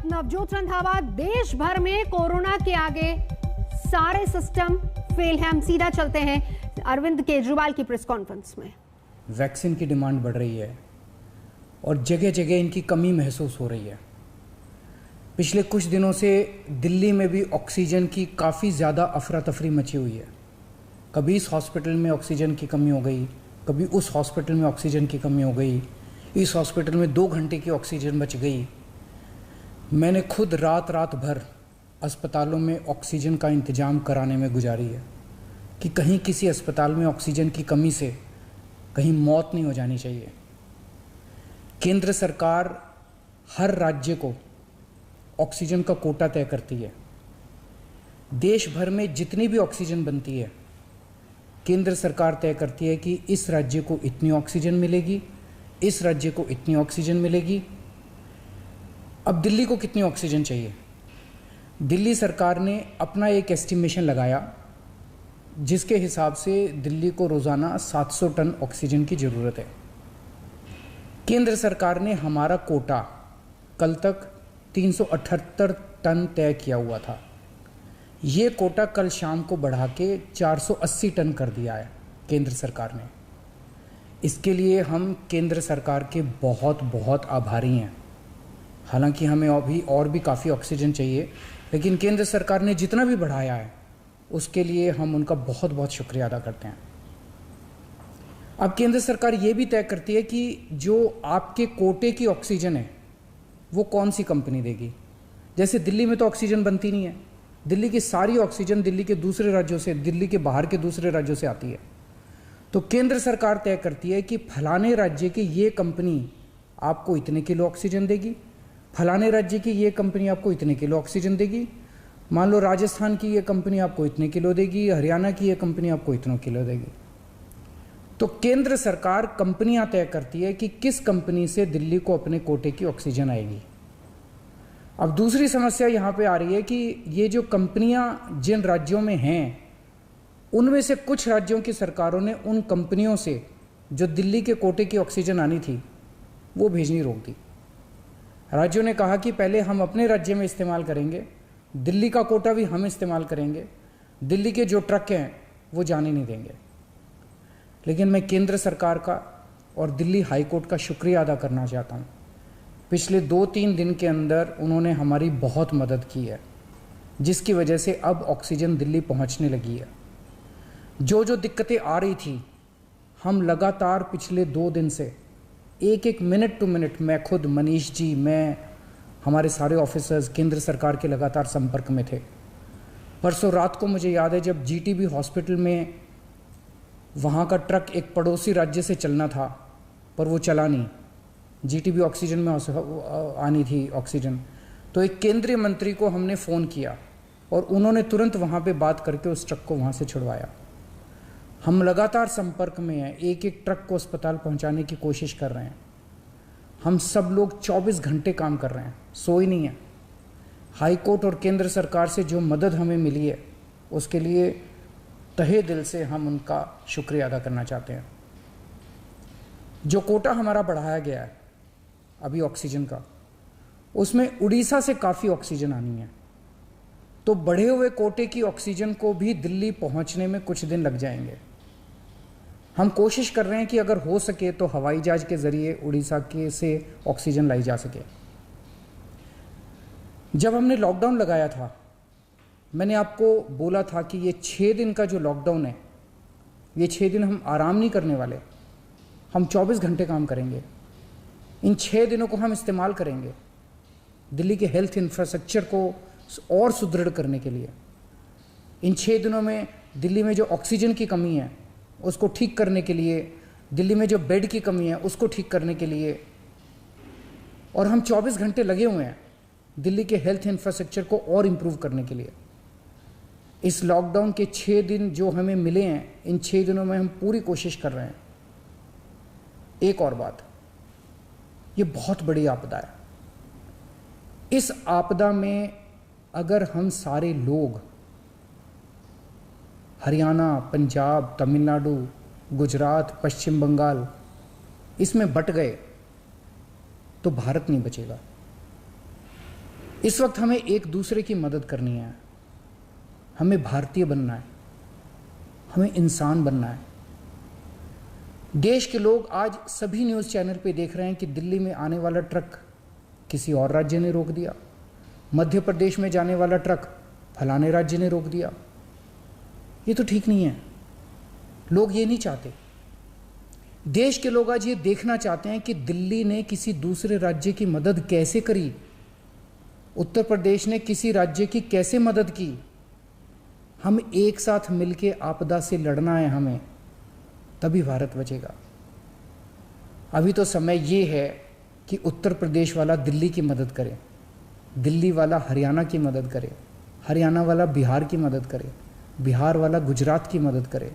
नवजोत रंधावा, देश भर में कोरोना के आगे सारे सिस्टम फेल हैं। हम सीधा चलते हैं अरविंद केजरीवाल की प्रेस कॉन्फ्रेंस में। वैक्सीन की डिमांड बढ़ रही है और जगह जगह इनकी कमी महसूस हो रही है। पिछले कुछ दिनों से दिल्ली में भी ऑक्सीजन की काफ़ी ज़्यादा अफरा तफरी मची हुई है। कभी इस हॉस्पिटल में ऑक्सीजन की कमी हो गई, कभी उस हॉस्पिटल में ऑक्सीजन की कमी हो गई, इस हॉस्पिटल में 2 घंटे की ऑक्सीजन बच गई। मैंने खुद रात भर अस्पतालों में ऑक्सीजन का इंतज़ाम कराने में गुजारी है कि कहीं किसी अस्पताल में ऑक्सीजन की कमी से कहीं मौत नहीं हो जानी चाहिए। केंद्र सरकार हर राज्य को ऑक्सीजन का कोटा तय करती है। देश भर में जितनी भी ऑक्सीजन बनती है, केंद्र सरकार तय करती है कि इस राज्य को इतनी ऑक्सीजन मिलेगी, इस राज्य को इतनी ऑक्सीजन मिलेगी। अब दिल्ली को कितनी ऑक्सीजन चाहिए? दिल्ली सरकार ने अपना एक एस्टिमेशन लगाया जिसके हिसाब से दिल्ली को रोज़ाना 700 टन ऑक्सीजन की ज़रूरत है। केंद्र सरकार ने हमारा कोटा कल तक 378 टन तय किया हुआ था। ये कोटा कल शाम को बढ़ा के 480 टन कर दिया है केंद्र सरकार ने। इसके लिए हम केंद्र सरकार के बहुत बहुत आभारी हैं। हालांकि हमें अभी और भी काफ़ी ऑक्सीजन चाहिए, लेकिन केंद्र सरकार ने जितना भी बढ़ाया है उसके लिए हम उनका बहुत बहुत शुक्रिया अदा करते हैं। अब केंद्र सरकार ये भी तय करती है कि जो आपके कोटे की ऑक्सीजन है वो कौन सी कंपनी देगी। जैसे दिल्ली में तो ऑक्सीजन बनती नहीं है, दिल्ली की सारी ऑक्सीजन दिल्ली के दूसरे राज्यों से, दिल्ली के बाहर के दूसरे राज्यों से आती है। तो केंद्र सरकार तय करती है कि फलाने राज्य की ये कंपनी आपको इतने किलो ऑक्सीजन देगी, फलाने राज्य की ये कंपनी आपको इतने किलो ऑक्सीजन देगी। मान लो राजस्थान की ये कंपनी आपको इतने किलो देगी, हरियाणा की ये कंपनी आपको इतने किलो देगी। तो केंद्र सरकार कंपनियां तय करती है कि किस कंपनी से दिल्ली को अपने कोटे की ऑक्सीजन आएगी। अब दूसरी समस्या यहाँ पे आ रही है कि ये जो कंपनियां जिन राज्यों में हैं, उनमें से कुछ राज्यों की सरकारों ने उन कंपनियों से जो दिल्ली के कोटे की ऑक्सीजन आनी थी वो भेजनी रोक दी। राज्यों ने कहा कि पहले हम अपने राज्य में इस्तेमाल करेंगे, दिल्ली का कोटा भी हम इस्तेमाल करेंगे, दिल्ली के जो ट्रक हैं वो जाने नहीं देंगे। लेकिन मैं केंद्र सरकार का और दिल्ली हाई कोर्ट का शुक्रिया अदा करना चाहता हूँ। पिछले 2-3 दिन के अंदर उन्होंने हमारी बहुत मदद की है, जिसकी वजह से अब ऑक्सीजन दिल्ली पहुँचने लगी है। जो दिक्कतें आ रही थी, हम लगातार पिछले 2 दिन से एक मिनट टू मिनट, मैं खुद, मनीष जी, मैं, हमारे सारे ऑफिसर्स केंद्र सरकार के लगातार संपर्क में थे। परसों रात को मुझे याद है जब जीटीबी हॉस्पिटल में वहाँ का ट्रक एक पड़ोसी राज्य से चलना था पर वो चला नहीं, जीटीबी ऑक्सीजन में आनी थी ऑक्सीजन, तो एक केंद्रीय मंत्री को हमने फ़ोन किया और उन्होंने तुरंत वहाँ पे बात करके उस ट्रक को वहाँ से छुड़वाया। हम लगातार संपर्क में हैं, एक ट्रक को अस्पताल पहुंचाने की कोशिश कर रहे हैं। हम सब लोग 24 घंटे काम कर रहे हैं, सोई नहीं है। हाई कोर्ट और केंद्र सरकार से जो मदद हमें मिली है उसके लिए तहे दिल से हम उनका शुक्रिया अदा करना चाहते हैं। जो कोटा हमारा बढ़ाया गया है अभी ऑक्सीजन का, उसमें उड़ीसा से काफ़ी ऑक्सीजन आनी है, तो बढ़े हुए कोटे की ऑक्सीजन को भी दिल्ली पहुंचने में कुछ दिन लग जाएंगे। हम कोशिश कर रहे हैं कि अगर हो सके तो हवाई जहाज के ज़रिए उड़ीसा के से ऑक्सीजन लाई जा सके। जब हमने लॉकडाउन लगाया था, मैंने आपको बोला था कि ये 6 दिन का जो लॉकडाउन है, ये 6 दिन हम आराम नहीं करने वाले, हम 24 घंटे काम करेंगे। इन 6 दिनों को हम इस्तेमाल करेंगे दिल्ली के हेल्थ इंफ्रास्ट्रक्चर को और सुदृढ़ करने के लिए। इन 6 दिनों में दिल्ली में जो ऑक्सीजन की कमी है उसको ठीक करने के लिए, दिल्ली में जो बेड की कमी है उसको ठीक करने के लिए, और हम 24 घंटे लगे हुए हैं दिल्ली के हेल्थ इंफ्रास्ट्रक्चर को और इम्प्रूव करने के लिए। इस लॉकडाउन के 6 दिन जो हमें मिले हैं, इन 6 दिनों में हम पूरी कोशिश कर रहे हैं। एक और बात, ये बहुत बड़ी आपदा है। इस आपदा में अगर हम सारे लोग हरियाणा, पंजाब, तमिलनाडु, गुजरात, पश्चिम बंगाल इसमें बट गए तो भारत नहीं बचेगा। इस वक्त हमें एक दूसरे की मदद करनी है, हमें भारतीय बनना है, हमें इंसान बनना है। देश के लोग आज सभी न्यूज़ चैनल पे देख रहे हैं कि दिल्ली में आने वाला ट्रक किसी और राज्य ने रोक दिया, मध्य प्रदेश में जाने वाला ट्रक फलाने राज्य ने रोक दिया। ये तो ठीक नहीं है। लोग ये नहीं चाहते। देश के लोग आज ये देखना चाहते हैं कि दिल्ली ने किसी दूसरे राज्य की मदद कैसे करी, उत्तर प्रदेश ने किसी राज्य की कैसे मदद की। हम एक साथ मिलके आपदा से लड़ना है हमें, तभी भारत बचेगा। अभी तो समय ये है कि उत्तर प्रदेश वाला दिल्ली की मदद करे, दिल्ली वाला हरियाणा की मदद करे, हरियाणा वाला बिहार की मदद करे, बिहार वाला गुजरात की मदद करे।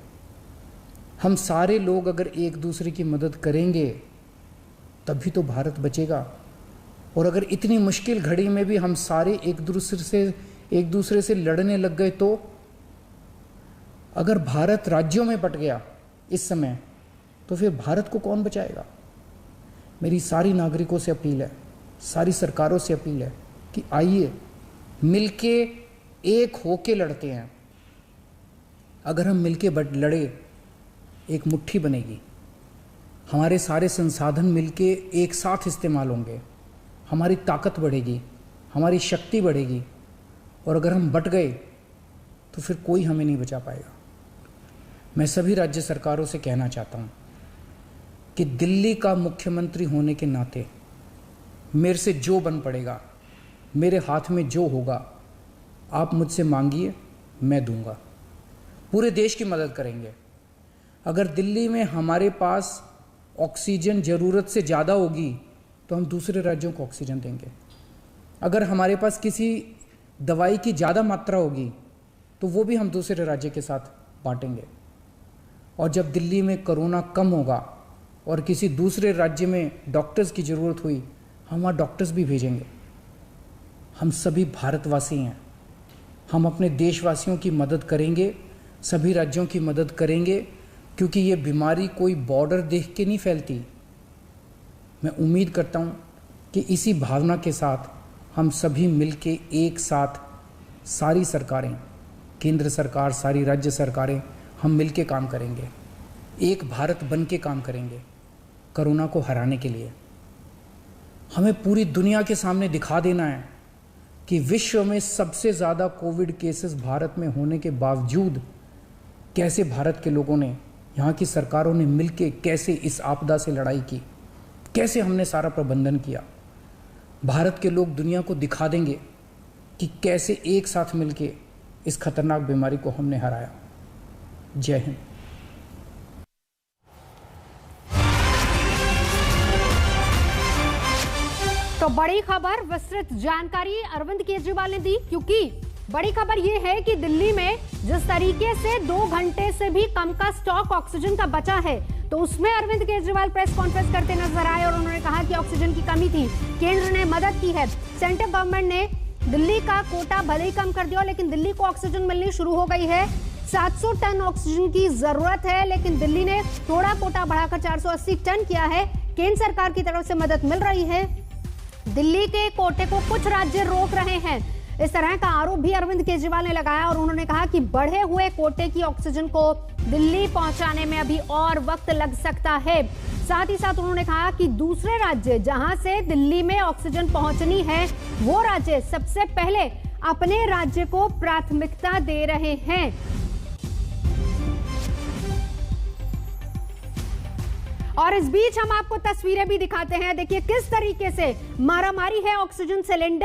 हम सारे लोग अगर एक दूसरे की मदद करेंगे तभी तो भारत बचेगा। और अगर इतनी मुश्किल घड़ी में भी हम सारे एक दूसरे से लड़ने लग गए तो अगर भारत राज्यों में बंट गया इस समय, तो फिर भारत को कौन बचाएगा। मेरी सारी नागरिकों से अपील है, सारी सरकारों से अपील है कि आइए मिलके एक होके लड़ते हैं। अगर हम मिलके लड़े, एक मुट्ठी बनेगी, हमारे सारे संसाधन मिलके एक साथ इस्तेमाल होंगे, हमारी ताकत बढ़ेगी, हमारी शक्ति बढ़ेगी। और अगर हम बट गए तो फिर कोई हमें नहीं बचा पाएगा। मैं सभी राज्य सरकारों से कहना चाहता हूँ कि दिल्ली का मुख्यमंत्री होने के नाते मेरे से जो बन पड़ेगा, मेरे हाथ में जो होगा, आप मुझसे मांगिए, मैं दूंगा। पूरे देश की मदद करेंगे। अगर दिल्ली में हमारे पास ऑक्सीजन ज़रूरत से ज़्यादा होगी तो हम दूसरे राज्यों को ऑक्सीजन देंगे। अगर हमारे पास किसी दवाई की ज़्यादा मात्रा होगी तो वो भी हम दूसरे राज्य के साथ बांटेंगे। और जब दिल्ली में कोरोना कम होगा और किसी दूसरे राज्य में डॉक्टर्स की ज़रूरत हुई, हम वहाँ डॉक्टर्स भी भेजेंगे। हम सभी भारतवासी हैं, हम अपने देशवासियों की मदद करेंगे, सभी राज्यों की मदद करेंगे, क्योंकि ये बीमारी कोई बॉर्डर देख के नहीं फैलती। मैं उम्मीद करता हूँ कि इसी भावना के साथ हम सभी मिलके एक साथ, सारी सरकारें, केंद्र सरकार, सारी राज्य सरकारें, हम मिलके काम करेंगे, एक भारत बन के काम करेंगे कोरोना को हराने के लिए। हमें पूरी दुनिया के सामने दिखा देना है कि विश्व में सबसे ज़्यादा कोविड केसेस भारत में होने के बावजूद कैसे भारत के लोगों ने, यहाँ की सरकारों ने मिलके कैसे इस आपदा से लड़ाई की, कैसे हमने सारा प्रबंधन किया। भारत के लोग दुनिया को दिखा देंगे कि कैसे एक साथ मिलके इस खतरनाक बीमारी को हमने हराया। जय हिंद। तो बड़ी खबर, विस्तृत जानकारी अरविंद केजरीवाल ने दी, क्योंकि बड़ी खबर यह है कि दिल्ली में जिस तरीके से 2 घंटे से भी कम का स्टॉक ऑक्सीजन का बचा है, तो उसमें अरविंद केजरीवाल प्रेस कॉन्फ्रेंस करते नजर आए और उन्होंने कहा कि ऑक्सीजन की कमी थी, केंद्र ने मदद की है। सेंट्रल गवर्नमेंट ने दिल्ली का कोटा भले ही कम कर दिया, लेकिन दिल्ली को ऑक्सीजन मिलनी शुरू हो गई है। 700 टन ऑक्सीजन की जरूरत है, लेकिन दिल्ली ने थोड़ा कोटा बढ़ाकर 480 टन किया है। केंद्र सरकार की तरफ से मदद मिल रही है। दिल्ली के कोटे को कुछ राज्य रोक रहे हैं, इस तरह का आरोप भी अरविंद केजरीवाल ने लगाया और उन्होंने कहा कि बढ़े हुए कोटे की ऑक्सीजन को दिल्ली पहुंचाने में अभी और वक्त लग सकता है। साथ ही साथ उन्होंने कहा कि दूसरे राज्य जहां से दिल्ली में ऑक्सीजन पहुंचनी है, वो राज्य सबसे पहले अपने राज्य को प्राथमिकता दे रहे हैं। और इस बीच हम आपको तस्वीरें भी दिखाते हैं। देखिए किस तरीके से मारामारी है ऑक्सीजन सिलेंडर